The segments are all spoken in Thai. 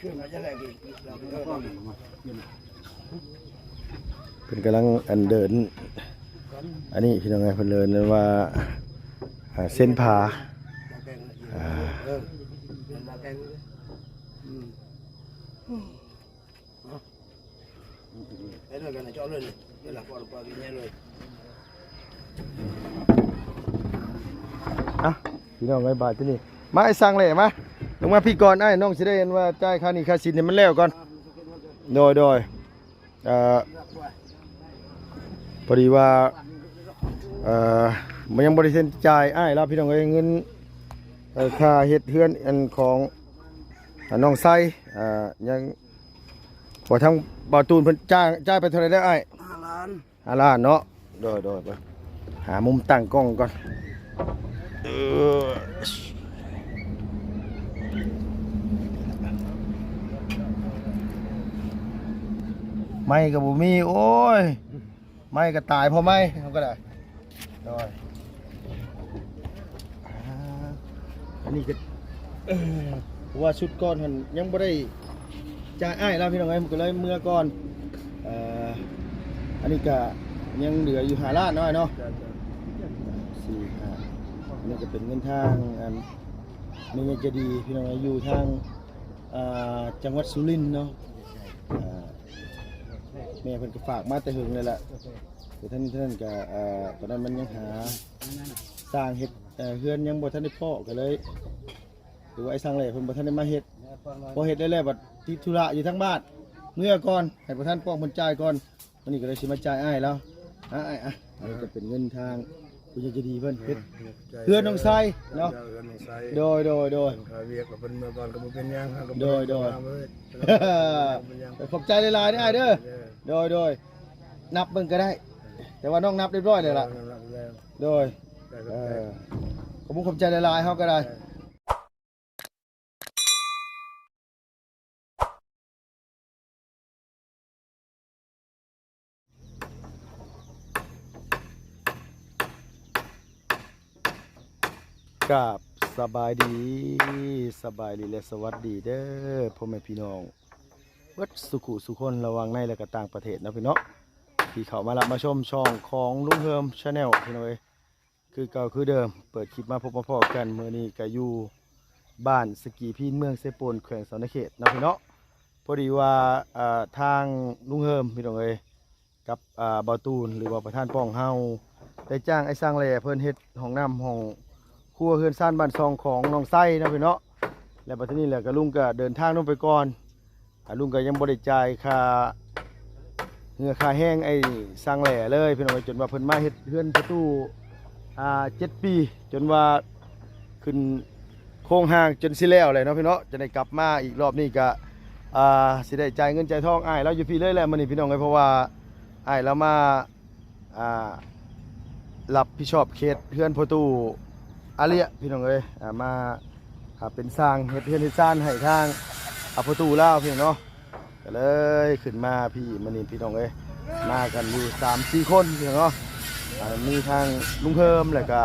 เป็นกำลังอันเดินอันนี้พี่น้องไงเพิ่นเดินว่าเส้นผาพี่น้องไงบาทที่นี่มาไอ้สั่งเลยมาลงมาพี่ก่อนไอ้น้องสิได้เห็นว่าจ่ายค่านี่ค่าสินเนี่ยมันแล้วก่อนโดยพอดีว่ามันยังบริเวณจ่ายไอ้แล้วพี่น้องเงินค่าเฮ็ดเฮือนอันของน้องไส้ยังพอทั้งบ่าวตูนเพิ่นจ่ายไปเท่าไหร่แล้วไอ้5 ล้านเนาะโดยไปหามุมตั้งกล้องก่อนไม่กับบุมีโอ้ยไม่ก็ตายพอไม่เขาก็ได้โดยอันนี้ก็ว่าชุดก้อนมันยังไม่ได้จ่ายอ้ายแล้วพี่น้องไงมันก็เลยเมื่อก่อนอันนี้ก็ยังเหลืออยู่5 ล้านน้อยเนาะ4 5นี่ก็เป็นเงินทางมีเงินจะดีพี่น้องอยู่ทางจังหวัดสุรินทร์เนาะแม่เพิ่นก็ฝากมาแต่หึงเลยแหละแต่ท่านก็ตอนนั้นมันยังหาสร้างเฮ็ดเฮือนยังบ่ทันได้พอก็เลยหรือว่าไอ้สร้างเลยเพิ่นบ่ทันได้มาเฮ็ดพอเฮ็ดได้แล้วบัดติดธุระอยู่ทั้งบ้านเมื่อก่อนให้ประธานป้องเพิ่นจ่ายก่อนวันนี้ก็เลยสิมาจ่ายอ้ายแล้วอันนี้ก็เป็นเงินทางผู้ใหญ่ใจดีเพิ่นเฮ็ดเฮือนน้องไสเนาะโดยเวียกกับเพิ่นเมื่อก่อนก็บ่เป็นหยังโดยขอบใจหลายๆเด้ออ้ายเด้อโดยนับเบิ่งก็ได้แต่ว่าน้องนับเรียบร้อยเลยล่ะโดยขอบใจหลายๆเฮาก็ได้กับสบายดีและสวัสดีเด้อพ่อแม่พี่น้องวัดสุขุสุคนระวังในและก็ต่างประเทศนะพี่น้องที่เขามารับมาชมช่องของลุงเฮิมชาแนลพี่น้องคือเก่าคือเดิมเปิดคลิปมาพบมาพอกันเมื่อนี้ก็อยู่บ้านสกีพีนเมืองเซโปนแขวงสนเขตนะพี่น้องพอดีว่าทางลุงเฮิมพี่น้องกับบ่าวตูนหรือว่าประธานป้องเฮาได้จ้างไอ้สร้างแหล่เพิ่นเฮ็ดห้องน้ำห้องครัวเฮือนซ่านบ้านซองของน้องไส้นะพี่น้องแล้วบัดนี้แหละก็ลุงก็เดินทางลงไปก่อนลุงก็ยังบ่ได้จ่ายค่าเงื่อค่าแห้งไอ้สร้างแหล่เลยพี่น้องจนว่าเพิ่นมาเฮ็ดเฮือนประตู7 ปีจนว่าขึ้นโครงห่างจนสิแล้วเลยเนาะพี่น้องจะได้กลับมาอีกรอบนี้ก็สิได้จ่ายเงินจ่ายทองอ้ายแล้วอยู่พี่เลยแหละมื้อนี้พี่น้องเพราะว่าอ้ายแล้วมารับผิดชอบเขตเฮือนประตูอาเลียพี่น้องมาเป็นสร้างเฮ็ดเฮือนเฮ็ดซ่านให้ทางประตูลาวพี่น้องเนาะก็เลยขึ้นมาพี่มื้อนี้พี่น้องมากันอยู่3-4 คนพี่น้องเนาะมีทางลุงเพิ่มแล้วก็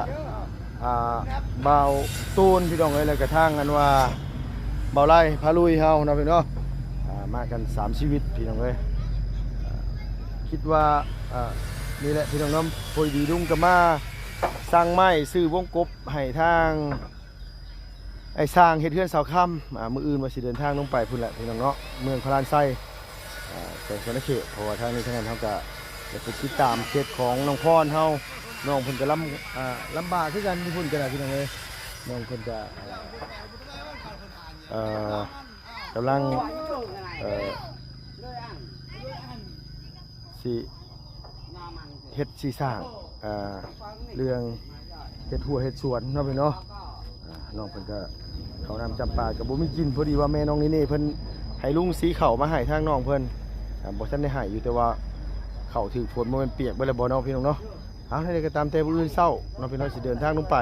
บ่าวตูนพี่น้องแล้วก็ทางกันว่าบ่าวไร่พาลุยเฮานะพี่น้องมากัน3 ชีวิตพี่น้องคิดว่านี่แหละพี่น้องน้ำพอดีลุงก็มาสร้างไม้ซื้อวงกบให้ทางไอ้สร้างเฮ็ดเฮือนเสาค่ำมื้ออื่นว่าสิเดินทางลงไปพุ่นแหละพี่น้องเนาะเมืองพระลานไส้แต่สนเขตเพราะว่าทางนี้ทางนั้นเฮาก็จะไปติดตามเขตของน้องพรเฮาน้องเพิ่นก็ลำบากคือกันพุ่นก็ได้พี่น้องน้องเพิ่นก็กำลังสิเฮ็ดสิสร้างเรื่องเฮ็ดหัวเฮ็ดสวนเนาะพี่เนาะน้องเพิ่นก็เขานำจำปากับบ่มีกินพอดีว่าแม่น้องนี่เพิ่นให้ลุงสีเข่ามาให้ทางน้องเพิ่นบ่ทันได้ให้อยู่แต่ว่าเข่าถือฝนบ่แม่นเปียกเบิดแล้วบ่เนาะพี่น้องเนาะได้ก็ตามแต่ผู้อื่นเช้าน้องพี่น้องสิเดินทางลงไป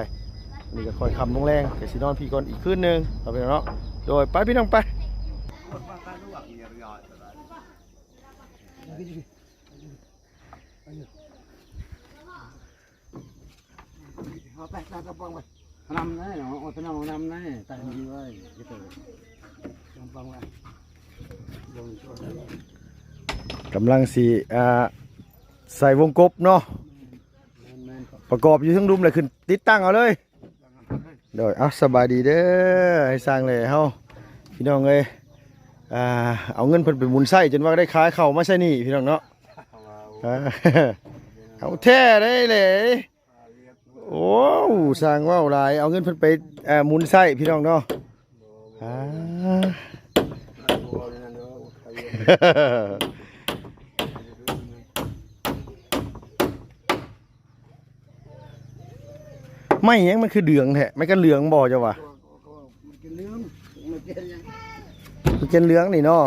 นี่ก็ค่อยค่ำลงแรงก็สินอนพี่ก่อนอีกคืนนึงเนาะพี่น้องเนาะโดยไปพี่น้องไปไปตากระป๋องไปนำได้เนาะเอาไปนำได้แต่ดีไว้จะเกิดกระป๋องไป กำลังสิใส่วงกบเนาะประกอบอยู่ทั้งรุมเลยขึ้นติดตั้งเอาเลยโดยเอาสบายดีเด้อให้สร้างเลยเฮาพี่น้องเอ้ยเอาเงินเพิ่นไปหมุนไส้จนว่าได้ขายเข้ามาใช่นี่พี่น้องเนาะเอาแท้ได้เลยโอ้สร้างว่าวหลายเอาเงินเพิ่นไปหมุนไส้พี่น้องเนาะไม่ยังมันคือเดืองแท้ไม่กันเหลืองบ่จ้ะวะมันกินเหลืองนี่เนาะ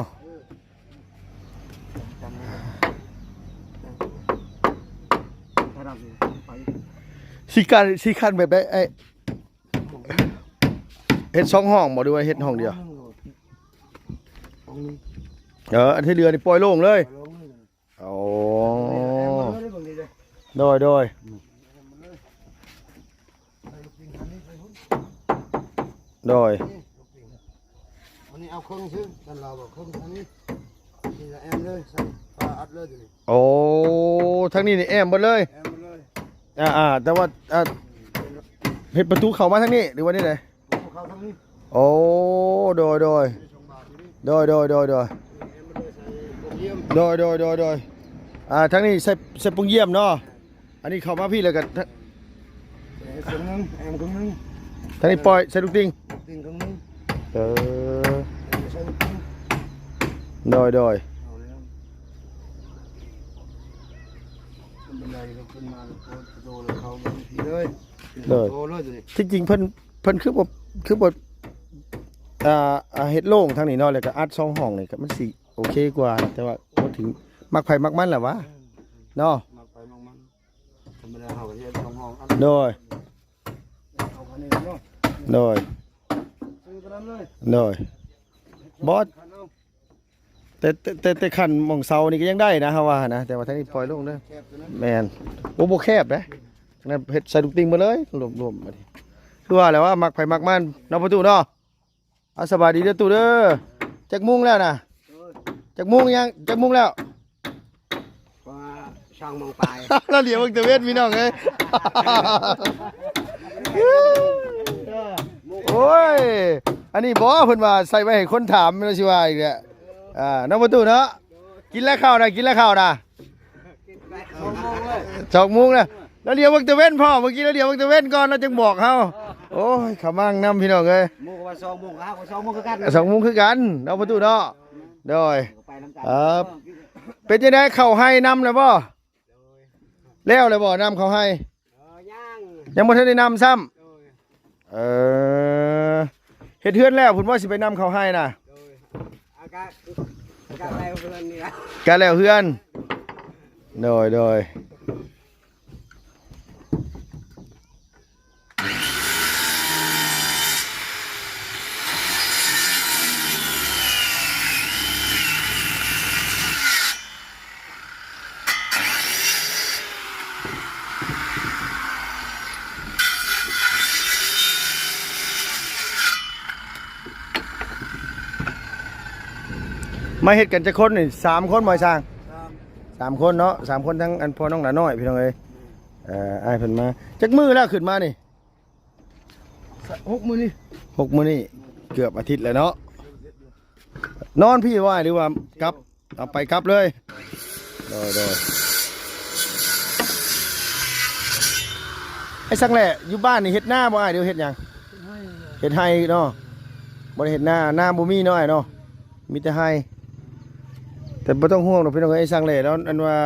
สิคันแบบได้ไอ้เฮ็ด2ห้องบ่ดูว่าเฮ็ดห้องเดียวอันที่เรือนี่ปล่อยโล่งเลยโอ้โดยวันนี้เอาเครื่องซื้อกันเราบอกเครื่องอันนี้นี่แอมเลยใส่ปลาอัดเลยอยู่นี่ โอ้ทั้งนี้นี่แอมหมดเลย แอมมาเลย แต่ว่าเฮ็ดประตูเข้ามาทางนี้หรือว่านี่ไหน เขาทั้งนี้ โอ้โดยทั้งนี้ใส่ปุงเยี่ยมเนาะอันนี้เข้ามาพี่เลยกัน เครื่องนึงแอมเครื่องนึง ทั้งนี้ปล่อยใส่ลูกติง ติงเครื่องนึงใส่ติง โดย เอาแล้วเป็นไรก็ขึ้นมาโตเลยเขาบางทีเลยโตเลยอยู่นี่ ที่จริงเพิ่นคือบ่เฮ็ดโล่งทางนี้เนาะแล้วก็อัด2ห้องนี่ก็มันสิโอเคกว่าแต่ว่าบ่ถึงมักไผมักมันแหละวะเนาะ มาไปมองมันธรรมดาเขาก็จะต้องห้องอัน โดย เอาคันนี้เนาะ ซื้อไปแล้วเลย บอสแต่ขันหม่องเสานี่ก็ยังได้นะฮะว่านะแต่ว่าทางนี้ปล่อยลงเด้อ แคบตัวนั้น แม่นบ่แคบเด้นั่นเฮ็ดใส่ลูกติงมาเลยรวมๆมาดิคือว่าแล้วว่ามักไผมักมันเนาะประตูเนาะเอาสบายดีเด้อตู่เด้อจักมุ้งแล้วนะจักมุ้งแล้ว ว่าช่างมองปลาย แล้วเหลียวเบิ่งตะเวนพี่น้องเอ้ยโอ้ยอันนี้บ่เพิ่นว่าใส่ไว้ให้คนถามแล้วสิว่าอีกแหละน้องประตูเนาะกินแล้วข้าวนะ2 โมงแล้วเดี๋ยวบักตะเว้นพ่อเมื่อกี้แล้วเดี๋ยวบักตะเว้นก่อนแล้วจึงบอกเฮาโอ้ยขมั่งนำพี่น้องเอ้ย โมงว่า2 โมงครับ2 โมงคือกัน 2 โมงคือกันน้องประตูเนาะโดย ไปน้ำกัน เป็นจังได๋เข้าให้นำแล้วบ่แล้วเลยบ่นำเข้าให้ ย่าง ยังบ่ทันได้นำซ้ำเฮ็ดเฮือนแล้วพุ่นว่าสิไปนำเข้าให้น่ะ อากาศแล้วเพื่อนนี่ละ กันแล้วเฮือนโดยมาเฮ็ดกันจักคนนี่3 คนบ่สร้าง3 คนเนาะ3 คนทั้งอันพ่อน้องหลาน้อยพี่น้องเอ้ยอ้ายเพิ่นมาจักมื้อแล้วขึ้นมานี่ 6 มื้อนี่ 6 มื้อนี่เกือบอาทิตย์แล้วเนาะนอนพี่ว่าหรือว่ากลับเอาไปกลับเลยโดยไอ้สังแหละอยู่บ้านนี่เฮ็ดหน้าบ่อ้ายเดี๋ยวเฮ็ดหยังเฮ็ดไห้เนาะบ่ได้เฮ็ดหน้าบ่มีเนาะอ้ายเนาะมีแต่ไห้แต่บ่ต้องห่วงดอกพี่น้องไอ้สังแหล่แล้วอันว่า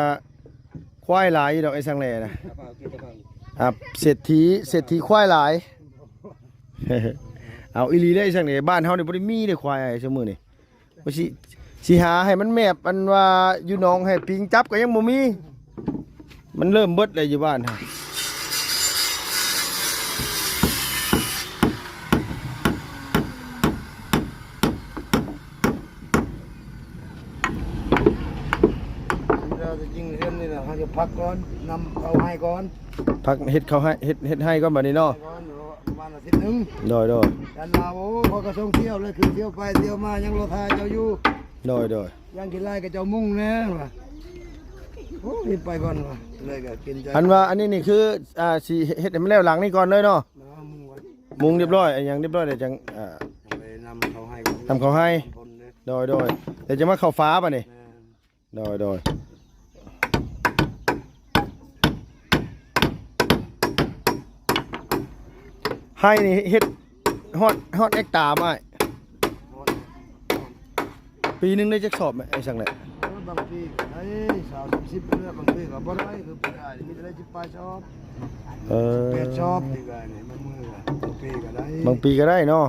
ควายหลายอยู่ดอกไอ้สังแหล่นะเศรษฐีควายหลาย เอาอีหลีได้สังแหล่บ้านเฮานี่บ่ได้มีเด้ควายไอ้ซุมื้อนี่บ่สิหาให้มันแมบอันว่าอยู่หนองให้ปิงจับก็ยังบ่มีมันเริ่มเบิดเลยอยู่บ้านเฮา เราจะยิงเรื่องนี่นะเขาจะพักก่อนนำเอาให้ก่อน พักเฮ็ดเขาให้เฮ็ดให้ก่อนบัดนี้เนาะ ก่อนประมาณอาทิตย์นึง โดย ยันลาโอ้พอกระทงเที่ยวเลยคือเที่ยวไปเที่ยวมายังรถทายเจ้าอยู่ โดยโดย ย่างกินไล่กับเจ้ามุ่งแน่ว่ะโอ้รีบไปก่อนว่ะเลยก็กินใจ อันว่าอันนี้นี่คือสิเฮ็ดให้มันแล้วหลังนี่ก่อนเลยเนาะ น้ำมุ่งไว้ มุงเรียบร้อยอันหยังเรียบร้อยเดี๋ยวจังไปนำเขาให้ก่อน ทำเขาให้ คนเลย โดยโดยเดี๋ยวจะมาเข้าฟ้าป่ะนี่ แม่ โดยโดยให้นี่เฮ็ดฮอดเอ็กตามา หมด ปีหนึงได้จักสอบไหมไอ้สังเนี่ย บางทีไอ้สาว10เรื่องบางทีก็บ่ได้คือไปได้มีแต่ได้10ปลายชอบ เออ เป็ดชอบดีกว่านี่มันมือบางปีก็ได้ บางปีก็ได้เนาะ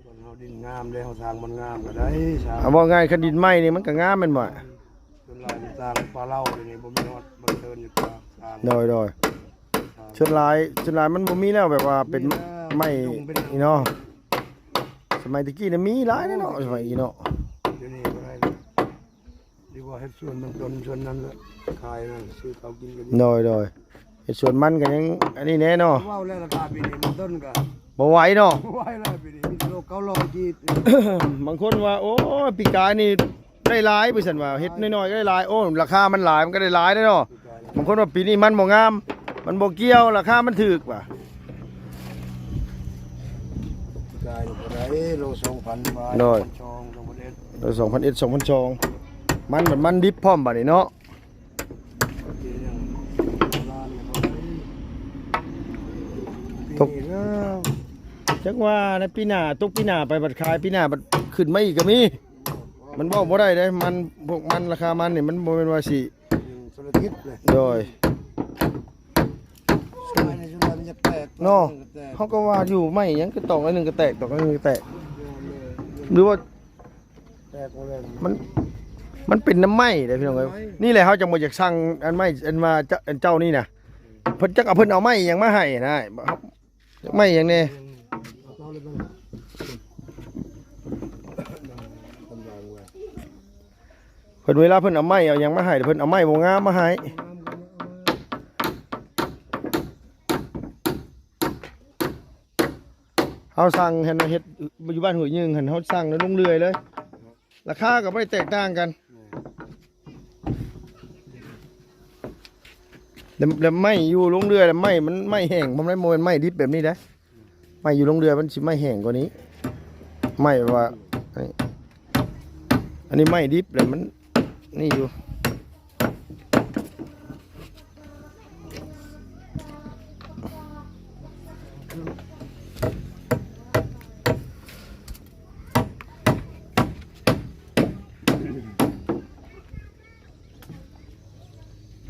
คนเฮาดินงามเลยเฮาสร้างมันงามก็ได้สร้าง เอาว่าง่ายคันดินไหม้นี่มันก็งามแม่นบ่ จนลายสร้างปลาเล่าเดี๋ยวนี้บ่มีฮอดบ่เดินอยู่กลางสร้าง โดยโดยเชิญลายมันบ่มีแล้วแบบว่าเป็นไม้นี่เนาะสมัยตะกี้น่ะมีหลายเนาะสมัยนี้เนาะ เดี๋ยวนี้บ่ได้ดีกว่าเฮ็ดสวนมันต้นสวนนั้นละขายนั่นซื้อเขากินก็ดี โดยโดยเฮ็ดสวนมันก็ยังอันนี้แน่เนาะ ว้าวแล้วราคาปีนี้มันต้นก็ บ่ไหวเนาะ ไหวแล้วปีนี้มีโล900กีบบ างคนว่าโอ้ยปีกายนี่ได้หลายไปซั่นว่าเฮ็ดน้อยๆก็ได้หลายโอ้ราคามันหลายมันก็ได้หลายเด้อเนาะบางคนว่าปีนี้มันบ่งามมันบ่เกี่ยวราคามันถูกว่ะ กายบ่ได้โล2,000บาท โดย ชองตรงประเทศ โดย2,001 2,200มันแบบมันดิบพร้อมบัดนี้เนาะ ที่ยังร้านบ่ได้ปีนี้แล้ว จักว่าในปีหน้าตกปีหน้าไปบัดขายปีหน้าบัดขึ้นมาอีกก็มีมันบอกบ่ได้เด้มันพวกมันราคามันนี่มันบ่แม่นว่าสิ ธุรกิจเลย โดย สมัยในชุมชนมันจะแตก เนาะ แตก เขาก็ว่าอยู่ไม่หยังก็ตอกอันหนึงก็แตกตอกอันหนึงก็แตกหรือว่า แตกหมดเลย มันเป็นน้ำไหม้เด้อพี่น้องเอ้ยนี่แหละเขาจังบ่อยากสั่งอันไหม้อันมาเจ้านี่น่ะเพิ่นจักเอาเพิ่นเอาไหม้หยังมาให้นะครับไหม้หยังแน่ เอาเลยบ้างกำลังว่า เพิ่นเวลาเพิ่นเอาไหม้เอาหยังมาให้เพิ่นเอาไหม้บ่งามมาให้เฮาสั่งเฮ็ดอยู่บ้านห้วยยึงหั่นเฮาสั่งแล้วลงเรื่อยเลยราคาก็บ่ได้แตกต่างกันแล้วไหม้อยู่ลงเรือแล้วไหม้มันไหม้แห้งบ่ได้บ่แม่นไหม้ดิบแบบนี้เด้อไหม้อยู่ลงเรือมันสิไหม้แห้งกว่านี้ไหม้แบบว่าอันนี้ไหม้ดิบแล้วมันนี่อยู่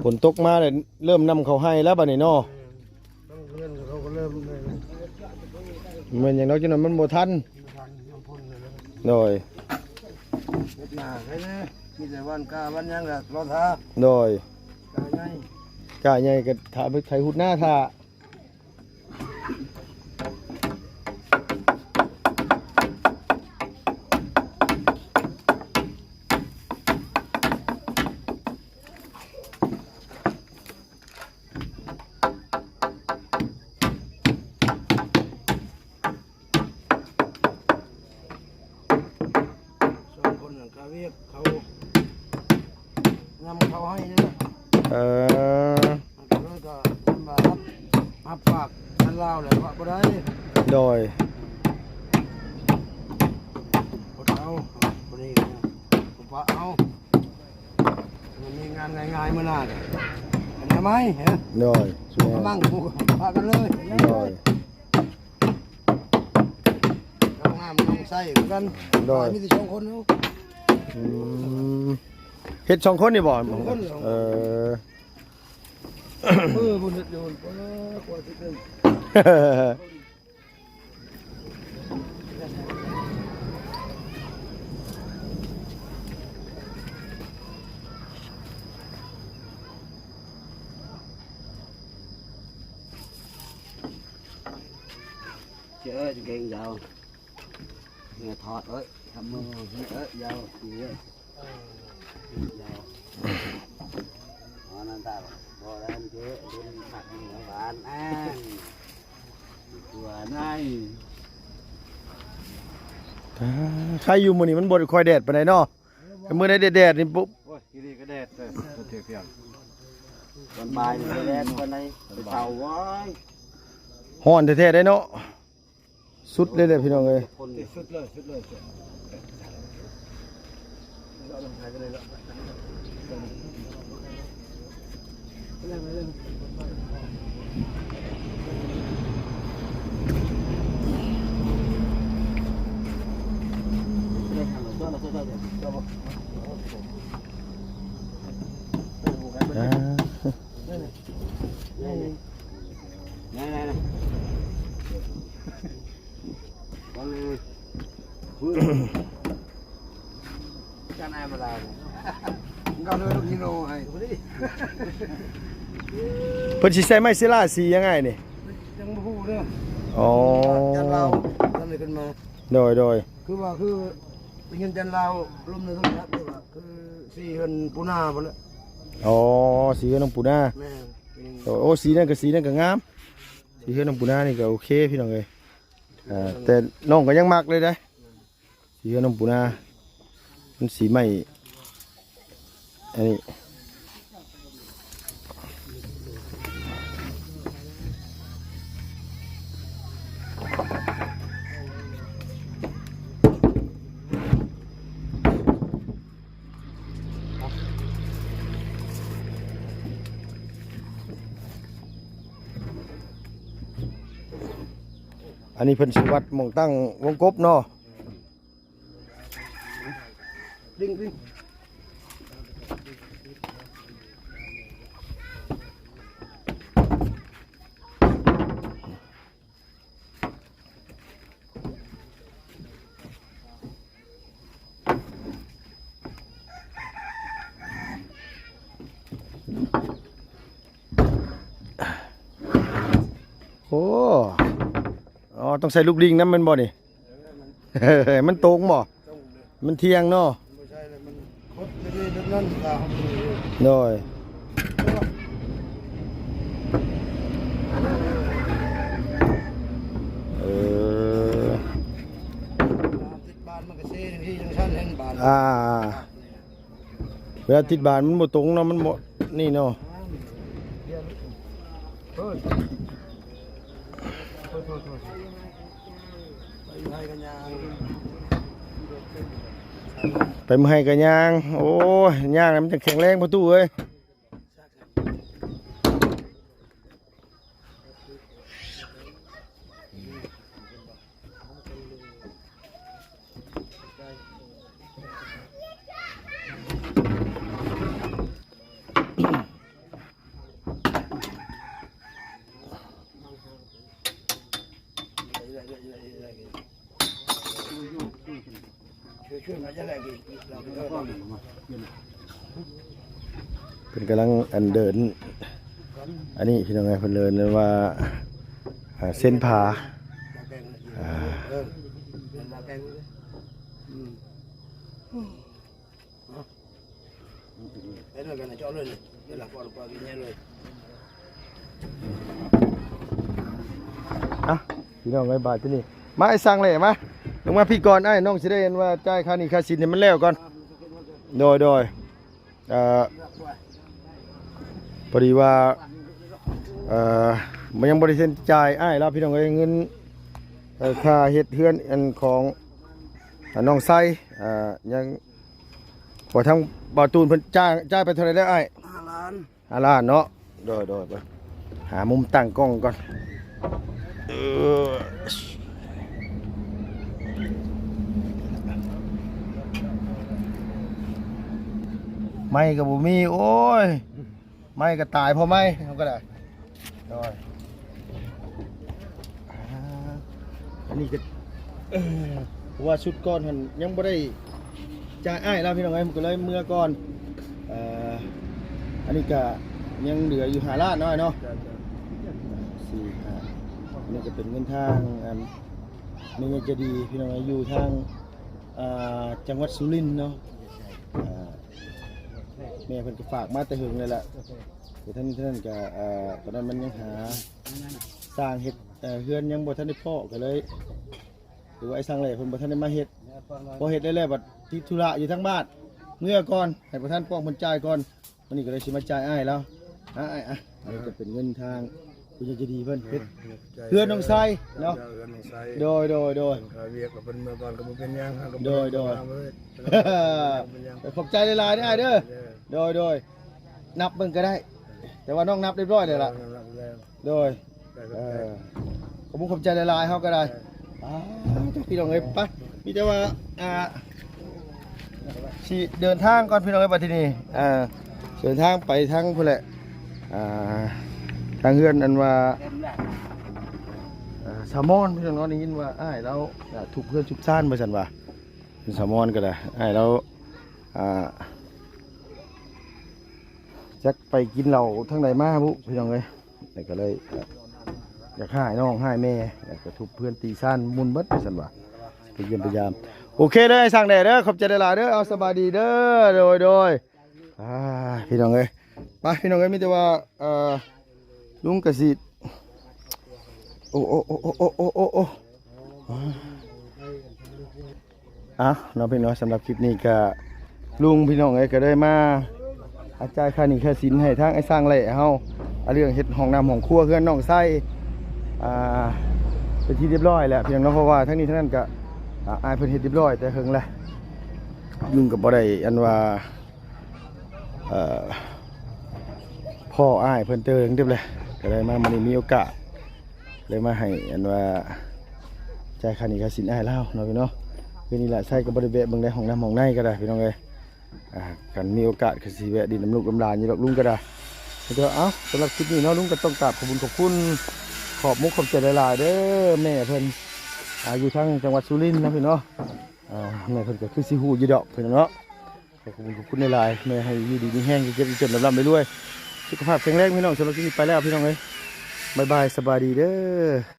ฝนตกมาเลยเริ่มนำเขาให้แล้วบัดนี้เนาะ ต้องเล่นเขาก็เริ่มเลย มันอย่างน้อยจังนั้นมันบ่ทัน ทันน้ำพ่นเลยนะ โดย เฮ็ดหน้าใช่ไหมมีแต่วันกาวันยังก็รอท่า โดย กาไง กะใหญ่ก็ถาไปไถหุดหน้าท่าสองคนนั่นกาเวียกเขานำเขาให้เนี่ย เออ มันก็เลยก็มารับปากท่านเล่าเลยว่าบ่ได้ โดย บ่เอาคนนี้ผมว่าเอามันมีงานง่ายๆเมื่อหน้าเนี่ยเห็นไหมเห็น โดย กำลังผูกพากันเลย โดย น้องน้ำน้องไส้เหมือนกัน โดย มีแต่สองคนเนาะ อืมเฮ็ดสองคนนี่บ่ สองคน เออ บุญเดือดโยนกว่าที่เดิมเจ้าเก่งยาวเนี่ยถอดเอ้ยทำมือเอ้ยยาวดีเอ้ยยาวนั่นตาบ่ได้เจ๊ดูผักเหนียวหวานอ่านตัวใน ใครอยู่มื้อนี้มันบ่ได้ค่อยแดดปานใดเนาะ มื้อใดแดดๆนี่ปุ๊บ โอ้ยทีนี้ก็แดดเลยเที่ยวเที่ยววันบ่ายนี่แดดวันไหนไปเตาไว้ ฮ้อนแท้ๆได้เนาะสุดเลยพี่น้องเอ้ย คนสุดเลยสุดเลยเราลงไทยไปเลยละอ่า Cho ai mà làm Ngao đưa lúc như nô hay เพิ่นสิใส่ไม้ศิลาสียังไงนี่ Chẳng mà hù nữa อ๋อ Chăn lao Chăn này cần mà โดย Cứ bảo cứ Tự nhiên chăn lao Lúc này không chắc Cứ xì hơn Puna vào nữa อ๋อสีเฮือนน้องปูนา Nè โอ้สีนั่นก็งามสีเฮือนน้องปูนานี่ก็โอเคพี่น้องเอ้ยแต่น้องก็ยังมักเลยเด้สีเฮือนน้องปูนามันสีใหม่อันนี้อันนี้เพิ่นสิวัดหม่องตั้งวงกบเนาะ Đinh đinh โอ้อ๋อต้องใส่ลูกลิงน้ำมันบ่นี่ มันตรงบ่ มันเที่ยงเนาะ Mới sai là mình Hốt cái đi nước nâng Và không được โดยเออ Thích bàn mà cái xe thì chẳng sẵn lên bàn เวลาติดบานมันบ่ตรงเนาะมันบ่นี่เนาะ Thôi Thôi thôi thôi Bây hai cái nhà ไปมือให้กันย่างโอ้ยย่างแล้วมันจะแข็งแรงประตูเอ้ยเป็นกำลังอันเดินอันนี้พี่น้องไงเพิ่นเดินว่าเส้นผา Đấy là cái này cho lên này, đây là qua cái nhé rồi. อ่ะพี่น้องไอ้บาทที่นี่มาไอ้สั่งเลยมาลงมาพี่ก่อนไอ้น้องสิได้เห็นว่าจ่ายค่านี่ค่าสินเนี่ยมันแล้วก่อนโดยพอดีว่ามันยังบริเซ็นจ่ายไอ้แล้วพี่น้องเอ้ยเงินค่าเฮ็ดเฮือนอันของน้องไส้ยังพอทั้งบ่าวตูนเพิ่นจ่ายไปเท่าไหร่แล้วไอ้ 5 ล้าน 5 ล้านเนาะโดยไปหามุมตั้งกล้องก่อนไม่กับบุมีโอ้ยไม่ก็ตายเพราะไม่เขาก็ได้อันนี้ก็ว่าชุดก้อนมันยังไม่ได้จ่ายอ้ายแล้วพี่น้องไอ้ผมก็เลยเมื่อก่อนอันนี้ก็ยังเหลืออยู่5 ล้านน้อยเนาะ4 5นี่จะเป็นเงินทางนี่จะดีพี่น้องอยู่ทางจังหวัดสุรินทร์เนาะแม่เพิ่นก็ฝากมาแต่หึงเลยแหละแต่ท่านก็ตอนนั้นมันยังหาสร้างเฮ็ดเฮือนยังบ่ทันได้พอก็เลยหรือว่าไอ้สร้างแหล่เพิ่นบ่ทันได้มาเฮ็ดพอเฮ็ดได้แล้วบัดติดธุระอยู่ทั้งบ้าน เมื่อก่อนให้ประธานป้องเพิ่นจ่ายก่อนวันนี้ก็เลยสิมาจ่ายอ้ายแล้วอ้ายอันนี้ก็เป็นเงินทางผู้ใหญ่ใจดีเพิ่นเฮ็ดเพื่อนน้องไซเนาะโดย ขาเวียกกับเป็นเมื่อก่อนก็บ่เป็นหยังครับ โดย ขอบใจหลายๆเด้ออ้ายเด้อโดยนับเบิ่งก็ได้ แต่ว่าน้องนับเรียบร้อยแล้วล่ะโดยขอบใจหลายๆเฮาก็ได้พี่น้องเอ้ยไปมีแต่ว่าสิเดินทางก่อนพี่น้องเอ้ยบัดทีนี้เดินทางไปทางพุ่นแหละทางเฮือนอันว่าสามอนพี่น้องได้ยินว่าอ้ายแล้วถูกเพื่อนชุบซ่านว่าซั่นว่าเป็นสามอนก็ได้อ้ายแล้วจักไปกินเหล้าทางใดมาบุพี่น้องเอ้ยแล้วก็เลยอยากหายน้องหายแม่อยากจะทุบเพื่อนตีซ่านมุนเบิดว่าซั่นว่าไปเยี่ยมพยายามโอเคเด้อไอ้สั่งแดดเด้อขอบใจหลายๆเด้อเอาสบายดีเด้อโดยพี่น้องเอ้ยไปพี่น้องเอ้ยมีแต่ว่าลุงกสิโอ้น้องพี่น้องสำหรับคลิปนี้ก็ลุงพี่น้องเอ้ยก็ได้มาอาจารย์ค่านี่ค่าสินให้ทางไอ้สร้างแหล่เฮาเรื่องเฮ็ดห้องน้ำห้องครัวเฮือนน้องไส้เป็นที่เรียบร้อยแล้วพี่น้องเพราะว่าทั้งนี้ทั้งนั้นก็อายเพิ่นเฮ็ดเรียบร้อยแต่เฮิงแหละลุงก็บ่ได้อันว่าพ่ออ้ายเพิ่นเติงเรียบเลยก็ได้มามื้อนี้มีโอกาสเลยมาให้อันว่าจ่ายค่านี่ค่าสินอ้ายแล้วเนาะพี่เนาะคือนี่แหละใช้ก็บ่ได้แวะเบิ่งได้ห้องน้ำห้องในก็ได้พี่น้องเอ้ยกันมีโอกาสก็สิแวะดินน้ำลูกน้ำลานอยู่ดอกลุงก็ได้เดี๋ยวสำหรับคลิปนี้เนาะลุงก็ต้องกราบขอบคุณขอบมุกขอบใจหลายๆเด้อแม่เพิ่นอยู่ทางจังหวัดสุรินทร์นะพี่เนาะแม่เพิ่นก็คือสิฮู้อยู่ดอกพี่น้องเนาะขอบคุณหลายๆแม่ให้อยู่ดีมีแห้งเก็บจนลำไปด้วยสุขภาพแข็งแรงพี่น้องสำหรับคลิปนี้ไปแล้วพี่น้องเอ้ยบ๊ายบายสบายดีเด้อ